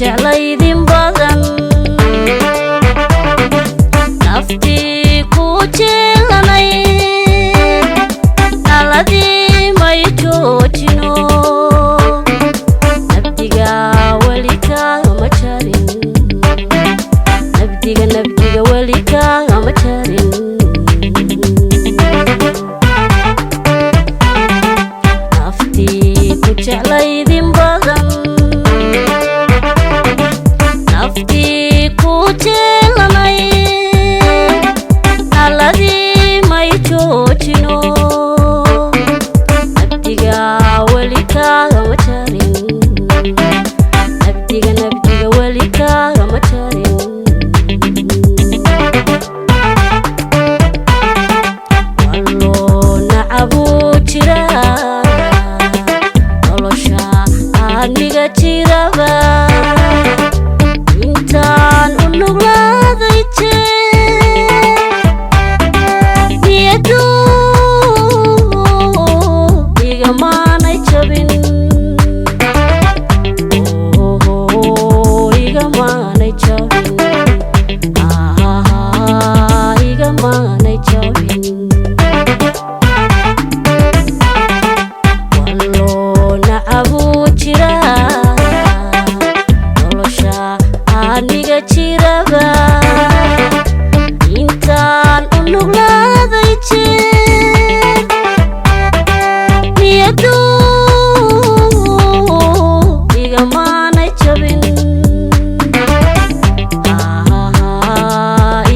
jeclaydin badan naftii ku jeelanay aladii may joojino nabdiga weli kaama jarin nabdiga weli kaama jarin naftii ku jeclaydin badan naftii ku jeelanay aladii may joojino nabdiga weli kaama jarin nabdiga weli kaama jarin walloo nacabuu jiraa nolosha aniga jiraba intaan u nuglaaday niyadu igamaanay jabin igamaanay jabin igamaanay jabin walloo nacabuu jiraa nolosha aniga jiraba intaan u nuglaaday niyadu igamaanay jabin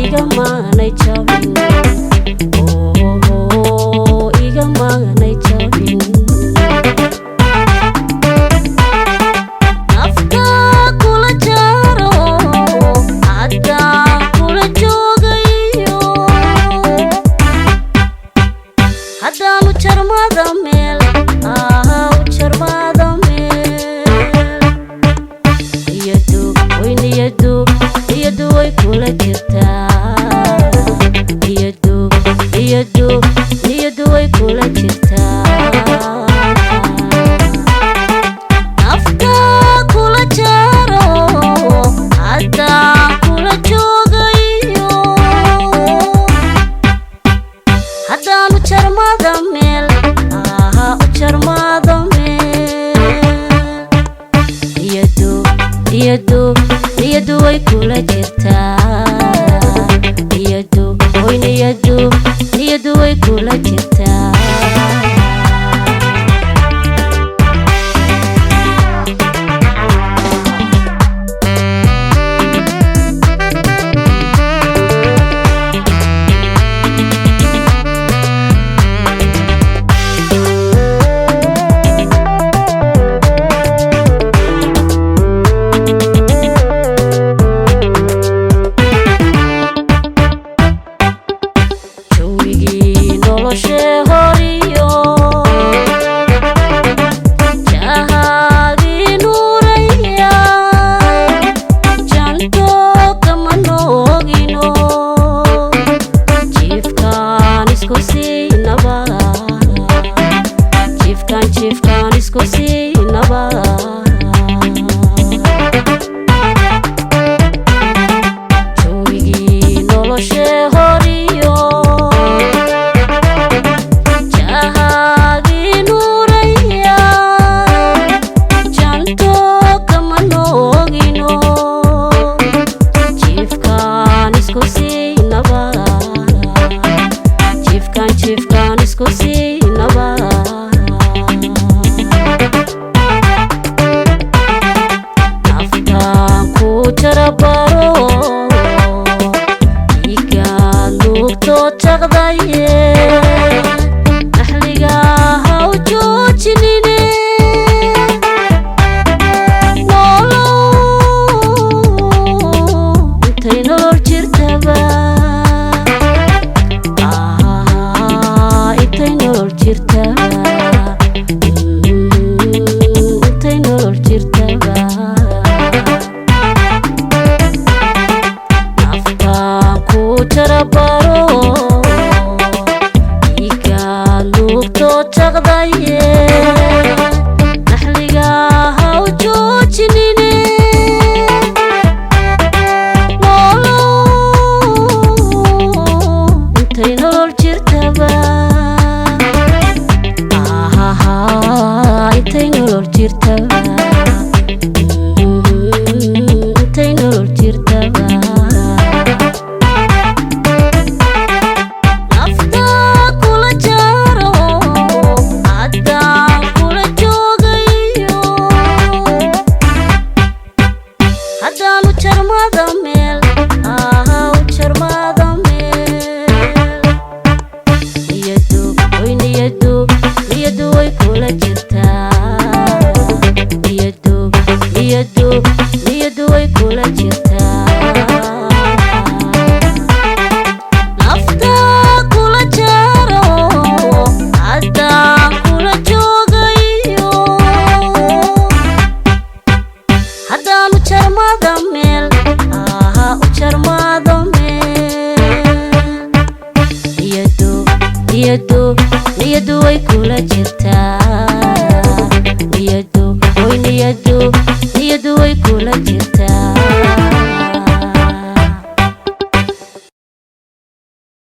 igamaanay jabin igamaanay jabin nafta kula jaro haddaan kula joogayo haddaan u jarmada meel u jarmada meel niyadu way kula jirtaa niyadu way kula jirtaa nafta kula jaro haddaan kula joogayo haddaan u jarmada meel u jarmada meel niyadu way kula jirtaa niyadu way kula jirtaa jawigii noloshee horiyo jahaagii nuuraya janto kama noogino jiifkaan isku siinaba jiifkaan isku siinaba jawigii noloshee horiyo jahaagii nuuraya janto kama noogino jiifkaan isku siinaba jiifkaan isku siinaba intay nolol jirtaba intay nolol jirtaba nafta kula jaro haddaan kula joogayo haddaanu jarmada meel u jarmada niyadu way kula jirtaa niyadu way kula jirtaa nafta kula jaro haddaan kula joogayo haddaanu jarmada meel u jarmada meel niyadu way kula jirtaa